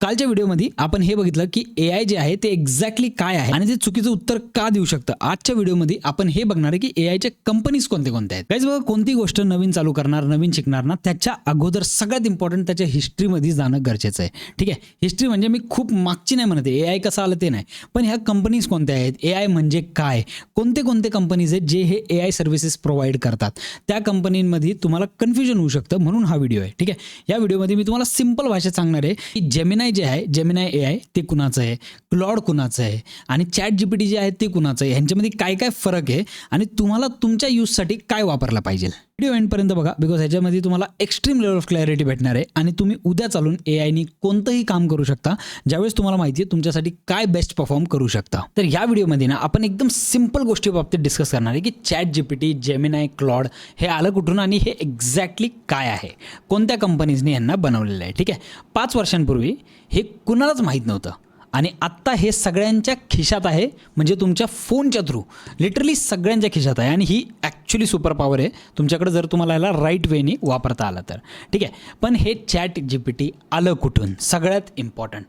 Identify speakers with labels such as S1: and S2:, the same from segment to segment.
S1: कालच्या व्हिडिओमध्ये आपण हे बघितलं की AI जे आहे ते एक्झॅक्टली काय आहे आणि ते चुकीचं उत्तर का देऊ शकतं. आजच्या व्हिडिओमध्ये आपण हे बघणार आहे की AIच्या कंपनीज कोणते कोणते आहेत. गाइस बघा, कोणती गोष्ट नवीन चालू करणार, नवीन शिकणार ना, त्याच्या अगोदर सगळ्यात इम्पॉर्टंट त्याच्या हिस्ट्रीमध्ये जाणं गरजेचं आहे. ठीक आहे, हिस्ट्री म्हणजे मी खूप मागची नाही म्हणते, AI कसं आलं ते नाही, पण ह्या कंपनीज कोणत्या आहेत, AI म्हणजे काय, कोणते कोणते कंपनीज आहेत जे हे AI सर्व्हिसेस प्रोव्हाइड करतात, त्या कंपनींमध्ये तुम्हाला कन्फ्युजन होऊ शकतं, म्हणून हा व्हिडिओ आहे. ठीक आहे, या व्हिडिओमध्ये मी तुम्हाला सिंपल भाषेत सांगणार आहे की जेमिनाय जे आहे, जेमिनाय AI ते कुणाचं आहे, क्लॉड कुणाचं आहे आणि चॅट जीपीटी जे आहे ते कुणाचं आहे, ह्यांच्यामध्ये काय काय फरक आहे आणि तुम्हाला तुमच्या यूजसाठी काय वापरला पाहिजे. व्हिडिओ एंडपर्यंत बघा, बिकॉज ह्याच्यामध्ये तुम्हाला एक्स्ट्रीम लेवल ऑफ क्लॅरिटी भेटणार आहे आणि तुम्ही उद्या चालून AIनी कोणतंही काम करू शकता ज्यावेळेस तुम्हाला माहिती आहे तुमच्यासाठी काय बेस्ट परफॉर्म करू शकता. तर या व्हिडिओमध्ये ना आपण एकदम सिंपल गोष्टी बाबतीत डिस्कस करणार आहे की चॅट जीपीटी, जेमिनाय, क्लॉड हे आलं कुठून आणि हे एक्झॅक्टली काय आहे, कोणत्या कंपनीजने यांना बनवलेलं आहे. ठीक आहे, 5 वर्षांपूर्वी हे कुणालाच माहीत नव्हतं आणि आत्ता हे सगळ्यांच्या खिशात आहे, म्हणजे तुमच्या फोनच्या थ्रू लिटरली सगळ्यांच्या खिशात आहे आणि ही ॲक्च्युली सुपर पॉवर आहे तुमच्याकडे जर तुम्हाला याला राईट वेनी वापरता आलं तर. ठीक आहे, पण हे चॅट जीपीटी आलं कुठून, सगळ्यात इम्पॉर्टंट.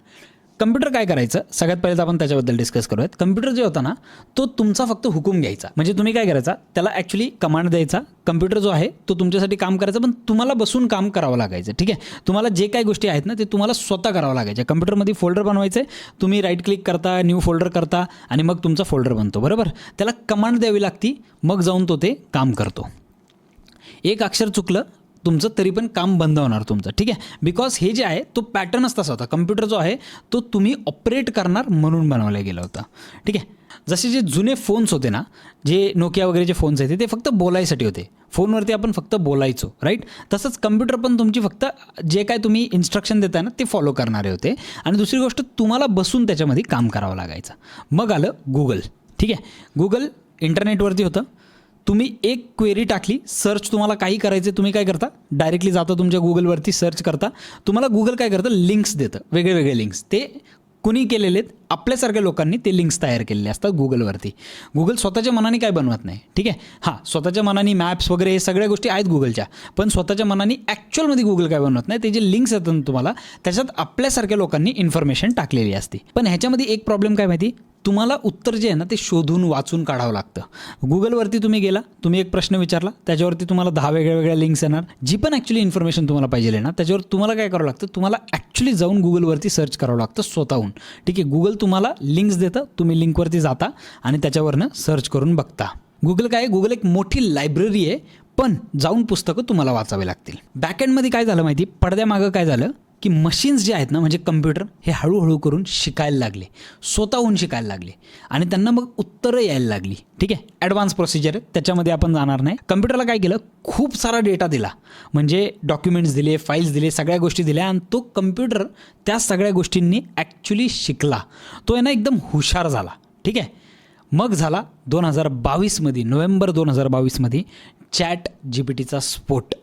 S1: कम्प्युटर काय करायचं, सगळ्यात पहिले तर आपण त्याच्याबद्दल डिस्कस करूयात. कम्प्युटर जे होता ना, तो तुमचा फक्त हुकूम घ्यायचा, म्हणजे तुम्ही काय करायचा, त्याला ॲक्च्युली कमांड द्यायचा. कम्प्युटर जो आहे तो तुमच्यासाठी काम करायचा, पण तुम्हाला बसून काम करावं लागायचं. ठीक आहे, तुम्हाला जे काही गोष्टी आहेत ना ते तुम्हाला स्वतः करावं लागायच्या. कम्प्युटरमध्ये फोल्डर बनवायचे, तुम्ही राईट क्लिक करता, न्यू फोल्डर करता आणि मग तुमचा फोल्डर बनतो. बरोबर, त्याला कमांड द्यावी लागती, मग जाऊन तो ते काम करतो. एक अक्षर चुकलं तुमचं तरी पण काम बंद होणार तुमचं. ठीक आहे, बिकॉज हे जे आहे तो पॅटर्नच तसा होता. कम्प्युटर जो आहे तो तुम्ही ऑपरेट करणार म्हणून बनवला गेला होता. ठीक आहे, जसे जे जुने फोन्स होते ना, जे नोकिया वगैरेचे फोन्स आहेत ते फक्त बोलायसाठी होते, फोनवरती आपण फक्त बोलायचो, राईट. तसंच कम्प्युटर पण तुमची फक्त जे काय तुम्ही इन्स्ट्रक्शन देताय ना ते फॉलो करणारे होते आणि दुसरी गोष्ट तुम्हाला बसून त्याच्यामध्ये काम करावं लागायचं. मग आलं गुगल. ठीक आहे, गुगल इंटरनेटवरती होतं. तुम्ही एक क्वेरी टाकली, सर्च तुम्हाला काही करायचं, तुम्ही काय करता, डायरेक्टली जाता तुमच्या गुगलवरती, सर्च करता. तुम्हाला गुगल काय करतं, लिंक्स देतं, वेगळे वेगळे लिंक्स. ते कुणी केलेले आहेत, आपल्यासारख्या लोकांनी ते लिंक्स तयार केलेले असतात गुगलवरती. गुगल स्वतःच्या मनाने काय बनवत नाही. ठीक आहे, हां, स्वतःच्या मनाने मॅप्स वगैरे हे सगळ्या गोष्टी आहेत गुगलच्या, पण स्वतःच्या मनाने ॲक्च्युअलमध्ये गुगल काय बनवत नाही. ते जे लिंक्स येतात तुम्हाला त्याच्यात आपल्यासारख्या लोकांनी इन्फॉर्मेशन टाकलेली असते. पण ह्याच्यामध्ये एक प्रॉब्लेम काय माहिती, तुम्हाला उत्तर जे आहे ना ते शोधून वाचून काढावं लागतं. गुगलवरती तुम्ही गेला, तुम्ही एक प्रश्न विचारला, त्याच्यावरती तुम्हाला 10 वेगळ्या वेगळ्या लिंक्स येणार. जी पण ॲक्च्युली इन्फॉर्मेशन तुम्हाला पाहिजे आहे ना त्याच्यावर तुम्हाला काय करावं लागतं, तुम्हाला ॲक्च्युली जाऊन गुगलवरती सर्च करावं लागतं स्वतःहून. ठीक आहे, गुगल तुम्हाला लिंक्स देतं, तुम्ही लिंकवरती जाता आणि त्याच्यावरनं सर्च करून बघता. गुगल काय, गुगल एक मोठी लायब्ररी आहे, पण जाऊन पुस्तकं तुम्हाला वाचावे लागतील. बॅकएंडमध्ये काय झालं माहिती, पडद्यामागं काय झालं की मशीन्स जे आहेत ना, म्हणजे कम्प्युटर, हे हळूहळू करून शिकायला लागले, स्वतःहून शिकायला लागले आणि त्यांना मग उत्तरं यायला लागली. ठीक आहे, ॲडव्हान्स प्रोसिजर आहे, त्याच्यामध्ये आपण जाणार नाही. कम्प्युटरला काय केलं, खूप सारा डेटा दिला, म्हणजे डॉक्युमेंट्स दिले, फाईल्स दिले, सगळ्या गोष्टी दिल्या आणि तो कम्प्युटर त्या सगळ्या गोष्टींनी ॲक्च्युली शिकला. तो आहे ना एकदम हुशार झाला. ठीक आहे, मग झाला 2022मध्ये, नोव्हेंबर 2022मध्ये चॅट जीपीटीचा स्फोट.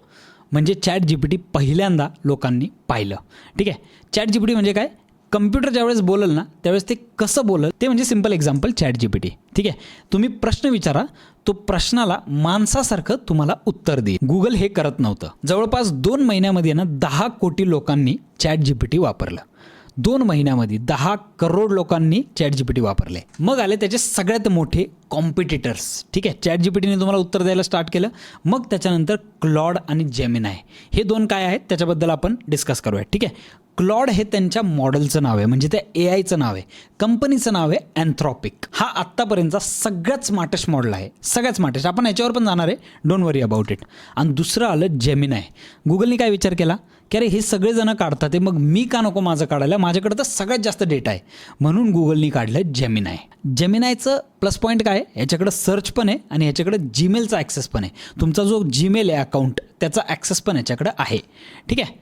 S1: म्हणजे चॅट जीपीटी पहिल्यांदा लोकांनी पाहिलं. ठीक आहे, चॅट जीपीटी म्हणजे काय, कम्प्युटर ज्यावेळेस बोलल ना त्यावेळेस ते कसं बोलल ते म्हणजे सिंपल एक्झाम्पल चॅट जीपीटी. ठीक आहे, तुम्ही प्रश्न विचारा, तो प्रश्नाला माणसासारखं तुम्हाला उत्तर देईल. गुगल हे करत नव्हतं. जवळपास 2 महिन्यामध्ये ना 10 कोटी लोकांनी चॅट जीपीटी वापरलं. 2 महिन्यामध्ये 10 करोड लोकांनी चॅट जीपीटी वापरले. मग आले त्याचे सगळ्यात मोठे कॉम्पिटिटर्स. ठीक आहे, चॅट जीपीटीने तुम्हाला उत्तर द्यायला स्टार्ट केलं. मग त्याच्यानंतर क्लॉड आणि जेमिनाय, हे 2 काय आहेत त्याच्याबद्दल आपण डिस्कस करूया. ठीक आहे, क्लॉड हे त्यांच्या मॉडेलचं नाव आहे, म्हणजे त्या AIचं नाव आहे. कंपनीचं नाव आहे अँथ्रॉपिक. हा आत्तापर्यंतचा सगळ्यात स्मार्टेस्ट मॉडेल आहे, सगळ्यात स्मार्टेस्ट. आपण याच्यावर पण जाणार आहे, डोंट वरी अबाउट इट. आणि दुसरं आलं जेमिनाय. गुगलने काय विचार केला की अरे हे सगळेजण काढतात आहे, मग मी का नको माझं काढायला, माझ्याकडे तर सगळ्यात जास्त डेटा आहे, म्हणून गुगलनी काढलं जेमिनाय. जेमिनायचं प्लस पॉईंट काय, याच्याकडं सर्च पण आहे आणि याच्याकडं जीमेलचा ॲक्सेस पण आहे. तुमचा जो जीमेल आहे अकाउंट त्याचा ॲक्सेस पण याच्याकडं आहे. ठीक आहे,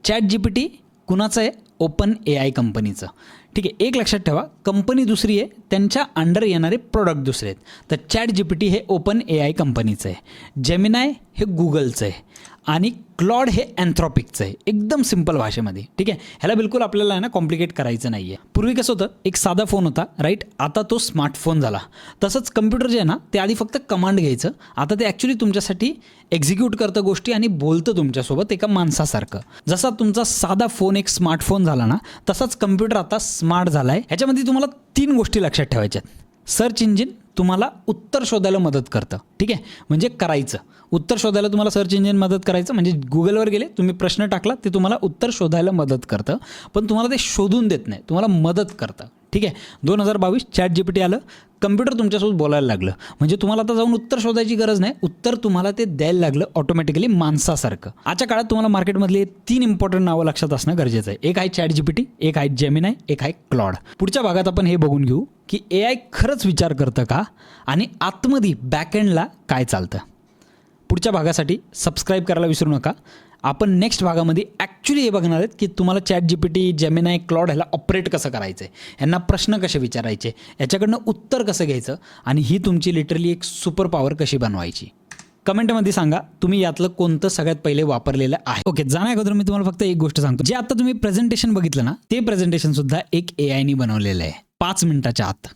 S1: चॅट जीपीटी कुणाचं आहे, ओपन AI कंपनीचं. ठीक आहे, एक लक्षात ठेवा, कंपनी दुसरी आहे, त्यांच्या अंडर येणारे प्रोडक्ट दुसरे आहेत. तर चॅट जीपीटी हे ओपन AI कंपनीचं आहे, जेमिनाय हे गुगलचं आहे आणि क्लॉड हे अँथ्रॉपिकचं आहे, एकदम सिंपल भाषेमध्ये. ठीक आहे, ह्याला बिलकुल आपल्याला आहे ना कॉम्प्लिकेट करायचं नाही आहे. पूर्वी कसं होतं, एक साधा फोन होता राईट, आता तो स्मार्टफोन झाला. तसंच कम्प्युटर जे आहे ना ते आधी फक्त कमांड घ्यायचं, आता ते ॲक्च्युली तुमच्यासाठी एक्झिक्यूट करतं गोष्टी आणि बोलतं तुमच्यासोबत एका माणसासारखं. जसा तुमचा साधा फोन एक स्मार्टफोन झाला ना, तसाच कम्प्युटर आता स्मार्ट झाला आहे. ह्याच्यामध्ये तुम्हाला 3 गोष्टी लक्षात ठेवायच्या आहेत. सर्च इंजिन तुम्हाला उत्तर शोधायला मदत करतं. ठीक आहे, म्हणजे करायचं उत्तर शोधायला तुम्हाला सर्च इंजिन मदत करायचं, म्हणजे गुगलवर गेले तुम्ही प्रश्न टाकला ते तुम्हाला उत्तर शोधायला मदत करतं, पण तुम्हाला ते शोधून देत नाही, तुम्हाला मदत करतं. ठीक आहे, 2022 ChatGPT आलं, कम्प्युटर तुमच्यासोबत बोलायला लागलं, म्हणजे तुम्हाला आता जाऊन उत्तर शोधायची गरज नाही, उत्तर तुम्हाला ते द्यायला लागलं ऑटोमॅटिकली माणसासारखं. आजच्या काळात तुम्हाला मार्केटमधले 3 इम्पॉर्टंट नावं लक्षात असणं गरजेचं आहे. एक आहे ChatGPT, एक आहे जेमिनाय, एक आहे क्लॉड. पुढच्या भागात आपण हे बघून घेऊ की AI खरंच विचार करतं का आणि आतमध्ये बॅकएंडला काय चालतं. पुढच्या भागासाठी सबस्क्राईब करायला विसरू नका. आपण नेक्स्ट भागामध्ये ॲक्च्युली हे बघणार आहेत की तुम्हाला ChatGPT, जेमिनाय, क्लॉड ह्याला ऑपरेट कसं करायचं आहे, ह्यांना प्रश्न कसे विचारायचे, याच्याकडनं उत्तर कसं घ्यायचं आणि ही तुमची लिटरली एक सुपर पॉवर कशी बनवायची. कमेंटमध्ये सांगा तुम्ही यातलं कोणतं सगळ्यात पहिले वापरलेलं आहे. ओके, जाण्या अगोदर मी तुम्हाला फक्त एक गोष्ट सांगतो, जे आता तुम्ही प्रेझेंटेशन बघितलं ना ते प्रेझेंटेशन सुद्धा एक AI ने बनवलेलं आहे 5 मिनिटाच्या आत.